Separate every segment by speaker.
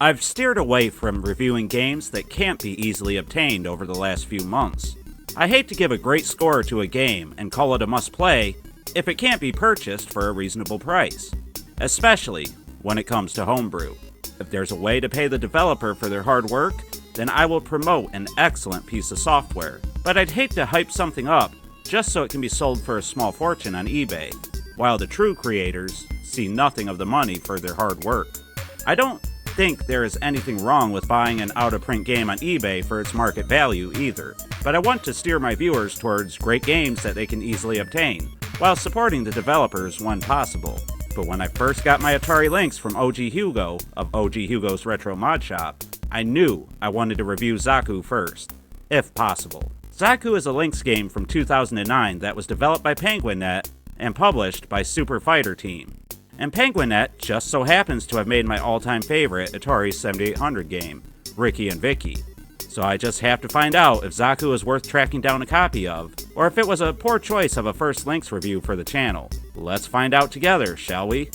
Speaker 1: I've steered away from reviewing games that can't be easily obtained over the last few months. I hate to give a great score to a game and call it a must-play if it can't be purchased for a reasonable price, especially when it comes to homebrew. If there's a way to pay the developer for their hard work, then I will promote an excellent piece of software. But I'd hate to hype something up just so it can be sold for a small fortune on eBay, while the true creators see nothing of the money for their hard work. I don't think there is anything wrong with buying an out-of-print game on eBay for its market value either, but I want to steer my viewers towards great games that they can easily obtain, while supporting the developers when possible. But when I first got my Atari Lynx from OG Hugo of OG Hugo's Retro Mod Shop, I knew I wanted to review Zaku first, if possible. Zaku is a Lynx game from 2009 that was developed by Penguinet and published by Super Fighter Team. And Penguinet just so happens to have made my all-time favorite Atari 7800 game, Rikki Vikki. So I just have to find out if Zaku is worth tracking down a copy of, or if it was a poor choice of a first Lynx review for the channel. Let's find out together, shall we?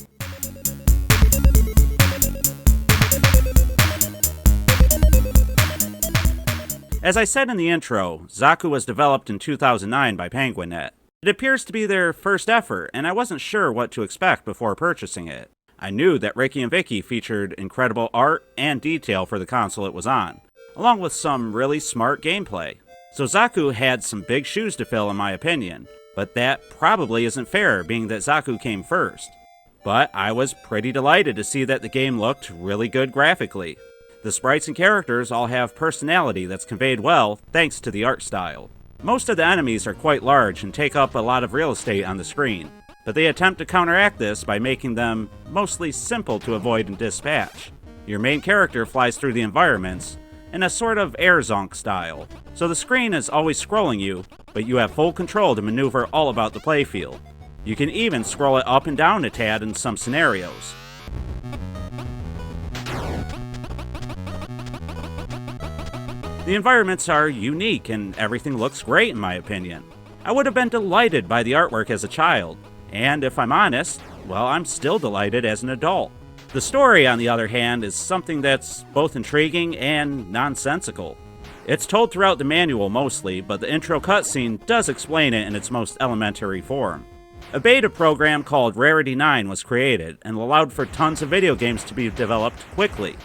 Speaker 1: As I said in the intro, Zaku was developed in 2009 by Penguinet. It appears to be their first effort, and I wasn't sure what to expect before purchasing it. I knew that Rikki Vikki featured incredible art and detail for the console it was on, along with some really smart gameplay. So Zaku had some big shoes to fill in my opinion, but that probably isn't fair being that Zaku came first. But I was pretty delighted to see that the game looked really good graphically. The sprites and characters all have personality that's conveyed well thanks to the art style. Most of the enemies are quite large and take up a lot of real estate on the screen, but they attempt to counteract this by making them mostly simple to avoid and dispatch. Your main character flies through the environments in a sort of air zonk style, so the screen is always scrolling you, but you have full control to maneuver all about the playfield. You can even scroll it up and down a tad in some scenarios. The environments are unique and everything looks great in my opinion. I would have been delighted by the artwork as a child, and if I'm honest, well, I'm still delighted as an adult. The story, on the other hand, is something that's both intriguing and nonsensical. It's told throughout the manual mostly, but the intro cutscene does explain it in its most elementary form. A beta program called Rarity 9 was created and allowed for tons of video games to be developed quickly.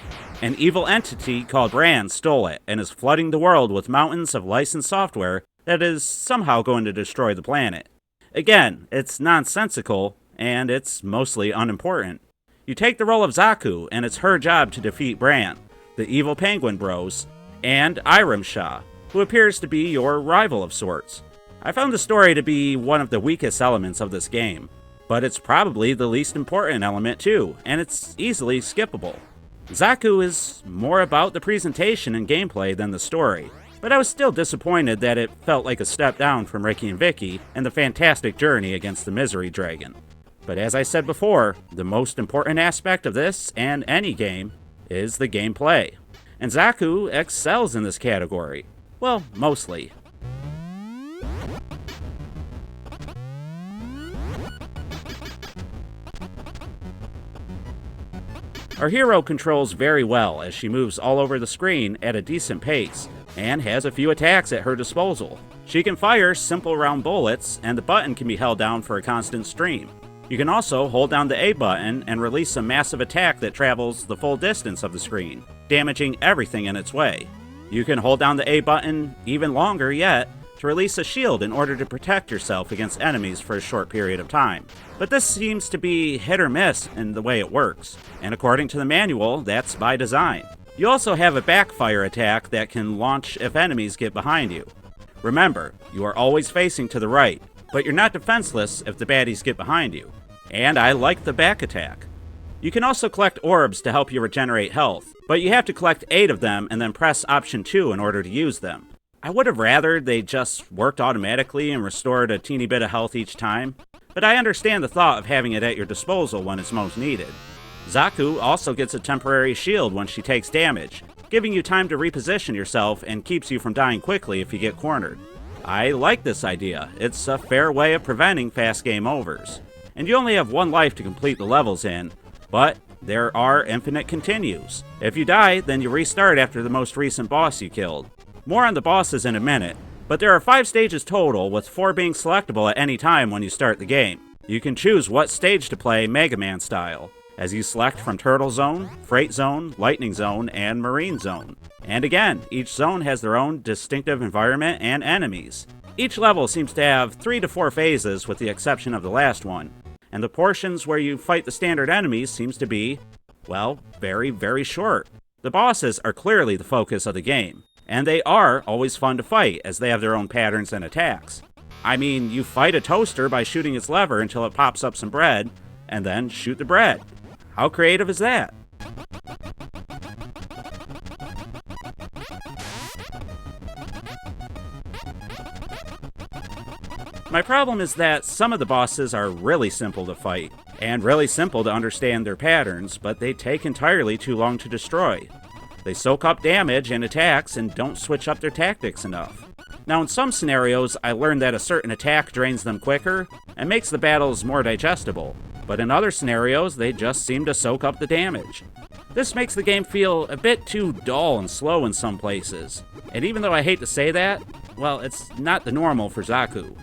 Speaker 1: An evil entity called Rand stole it and is flooding the world with mountains of licensed software that is somehow going to destroy the planet. Again, it's nonsensical and it's mostly unimportant. You take the role of Zaku and it's her job to defeat Bran, the evil penguin bros, and Irem Shah, who appears to be your rival of sorts. I found the story to be one of the weakest elements of this game, but it's probably the least important element too, and it's easily skippable. Zaku is more about the presentation and gameplay than the story, but I was still disappointed that it felt like a step down from Rikki Vikki and the fantastic journey against the Misery Dragon. But as I said before, the most important aspect of this and any game is the gameplay. And Zaku excels in this category. Well, mostly. Our hero controls very well as she moves all over the screen at a decent pace and has a few attacks at her disposal. She can fire simple round bullets and the button can be held down for a constant stream. You can also hold down the A button and release a massive attack that travels the full distance of the screen, damaging everything in its way. You can hold down the A button even longer yet to release a shield in order to protect yourself against enemies for a short period of time. But this seems to be hit or miss in the way it works, and according to the manual, that's by design. You also have a backfire attack that can launch if enemies get behind you. Remember, you are always facing to the right, but you're not defenseless if the baddies get behind you. And I like the back attack. You can also collect orbs to help you regenerate health, but you have to collect 8 of them and then press option 2 in order to use them. I would have rather they just worked automatically and restored a teeny bit of health each time, but I understand the thought of having it at your disposal when it's most needed. Zaku also gets a temporary shield when she takes damage, giving you time to reposition yourself and keeps you from dying quickly if you get cornered. I like this idea. It's a fair way of preventing fast game overs. And you only have one life to complete the levels in, but there are infinite continues. If you die, then you restart after the most recent boss you killed. More on the bosses in a minute, but there are 5 stages total, with 4 being selectable at any time when you start the game. You can choose what stage to play Mega Man style, as you select from Turtle Zone, Freight Zone, Lightning Zone, and Marine Zone. And again, each zone has their own distinctive environment and enemies. Each level seems to have 3 to 4 phases with the exception of the last one, and the portions where you fight the standard enemies seems to be, well, very, very short. The bosses are clearly the focus of the game, and they are always fun to fight as they have their own patterns and attacks. I mean, you fight a toaster by shooting its lever until it pops up some bread, and then shoot the bread. How creative is that? My problem is that some of the bosses are really simple to fight, and really simple to understand their patterns, but they take entirely too long to destroy. They soak up damage and attacks and don't switch up their tactics enough. Now in some scenarios, I learned that a certain attack drains them quicker and makes the battles more digestible, but in other scenarios, they just seem to soak up the damage. This makes the game feel a bit too dull and slow in some places, and even though I hate to say that, well, it's not the normal for Zaku.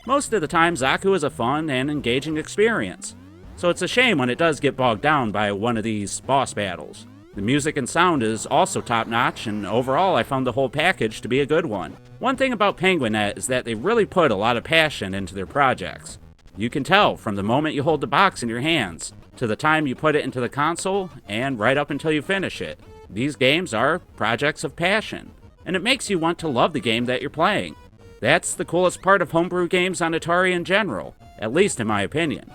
Speaker 1: Most of the time, Zaku is a fun and engaging experience, so it's a shame when it does get bogged down by one of these boss battles. The music and sound is also top-notch, and overall I found the whole package to be a good one. One thing about Penguinet is that they really put a lot of passion into their projects. You can tell from the moment you hold the box in your hands, to the time you put it into the console, and right up until you finish it. These games are projects of passion, and it makes you want to love the game that you're playing. That's the coolest part of homebrew games on Atari in general, at least in my opinion.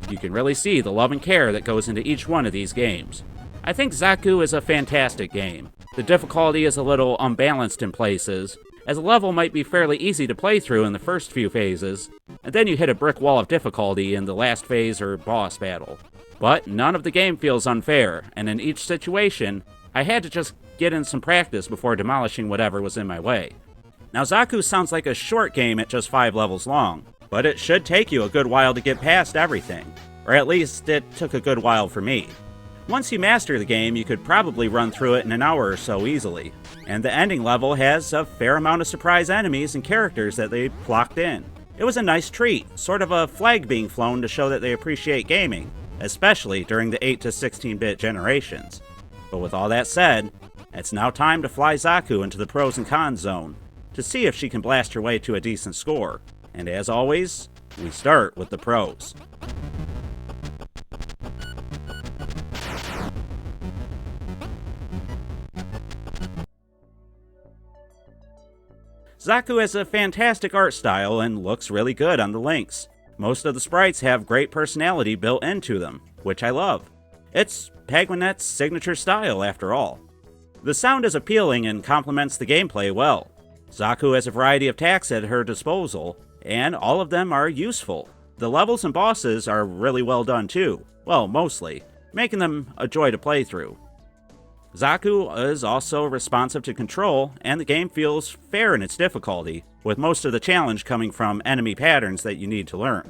Speaker 1: You can really see the love and care that goes into each one of these games. I think Zaku is a fantastic game. The difficulty is a little unbalanced in places, as a level might be fairly easy to play through in the first few phases, and then you hit a brick wall of difficulty in the last phase or boss battle. But none of the game feels unfair, and in each situation, I had to just get in some practice before demolishing whatever was in my way. Now Zaku sounds like a short game at just 5 levels long, but it should take you a good while to get past everything, or at least it took a good while for me. Once you master the game, you could probably run through it in an hour or so easily, and the ending level has a fair amount of surprise enemies and characters that they plopped in. It was a nice treat, sort of a flag being flown to show that they appreciate gaming, especially during the 8 to 16-bit generations. But with all that said, it's now time to fly Zaku into the pros and cons zone, to see if she can blast her way to a decent score. And as always, we start with the pros. Zaku has a fantastic art style and looks really good on the Lynx. Most of the sprites have great personality built into them, which I love. It's Penguinet's signature style, after all. The sound is appealing and complements the gameplay well. Zaku has a variety of attacks at her disposal, and all of them are useful. The levels and bosses are really well done too, well, mostly, making them a joy to play through. Zaku is also responsive to control, and the game feels fair in its difficulty, with most of the challenge coming from enemy patterns that you need to learn.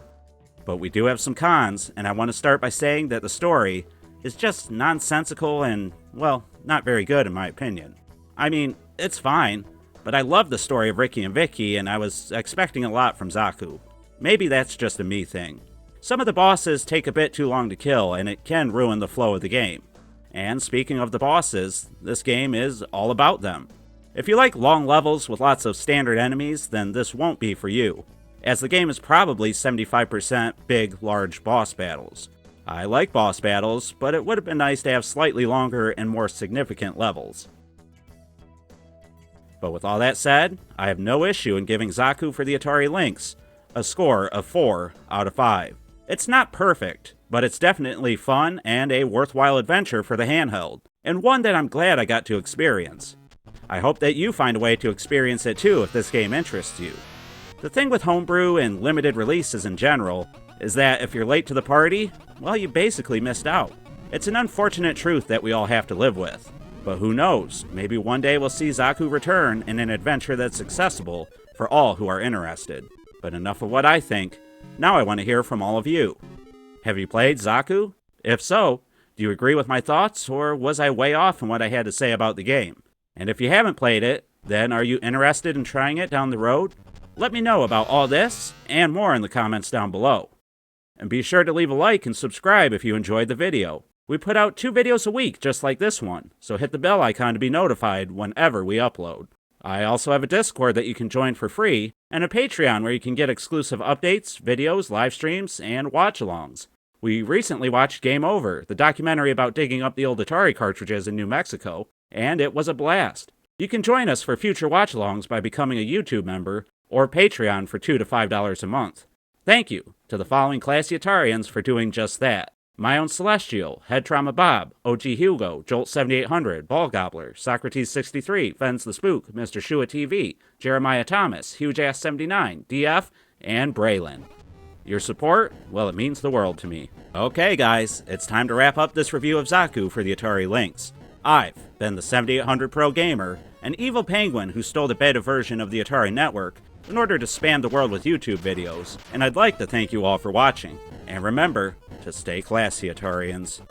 Speaker 1: But we do have some cons, and I want to start by saying that the story is just nonsensical and, well, not very good in my opinion. I mean, it's fine, but I love the story of Rikki and Vikki, and I was expecting a lot from Zaku. Maybe that's just a me thing. Some of the bosses take a bit too long to kill, and it can ruin the flow of the game. And speaking of the bosses, this game is all about them. If you like long levels with lots of standard enemies, then this won't be for you, as the game is probably 75% big, large boss battles. I like boss battles, but it would have been nice to have slightly longer and more significant levels. But with all that said, I have no issue in giving Zaku for the Atari Lynx a score of 4 out of 5. It's not perfect, but it's definitely fun and a worthwhile adventure for the handheld, and one that I'm glad I got to experience. I hope that you find a way to experience it too if this game interests you. The thing with homebrew and limited releases in general is that if you're late to the party, well, you basically missed out. It's an unfortunate truth that we all have to live with. But who knows, maybe one day we'll see Zaku return in an adventure that's accessible for all who are interested. But enough of what I think, now I want to hear from all of you. Have you played Zaku? If so, do you agree with my thoughts, or was I way off in what I had to say about the game? And if you haven't played it, then are you interested in trying it down the road? Let me know about all this and more in the comments down below. And be sure to leave a like and subscribe if you enjoyed the video. We put out 2 videos a week just like this one, so hit the bell icon to be notified whenever we upload. I also have a Discord that you can join for free, and a Patreon where you can get exclusive updates, videos, live streams, and watch-alongs. We recently watched Game Over, the documentary about digging up the old Atari cartridges in New Mexico, and it was a blast. You can join us for future watch-alongs by becoming a YouTube member, or Patreon for $2 to $5 a month. Thank you to the following classy Atarians for doing just that. My Own Celestial, Head Trauma Bob, OG Hugo, Jolt 7800, Ball Gobbler, Socrates 63, Fens the Spook, Mr. Shua TV, Jeremiah Thomas, Huge Ass 79, DF, and Braylon. Your support? Well, it means the world to me. Okay guys, it's time to wrap up this review of Zaku for the Atari Lynx. I've been the 7800 Pro Gamer, an evil penguin who stole the beta version of the Atari network in order to spam the world with YouTube videos, and I'd like to thank you all for watching. And remember to stay classy, Atarians.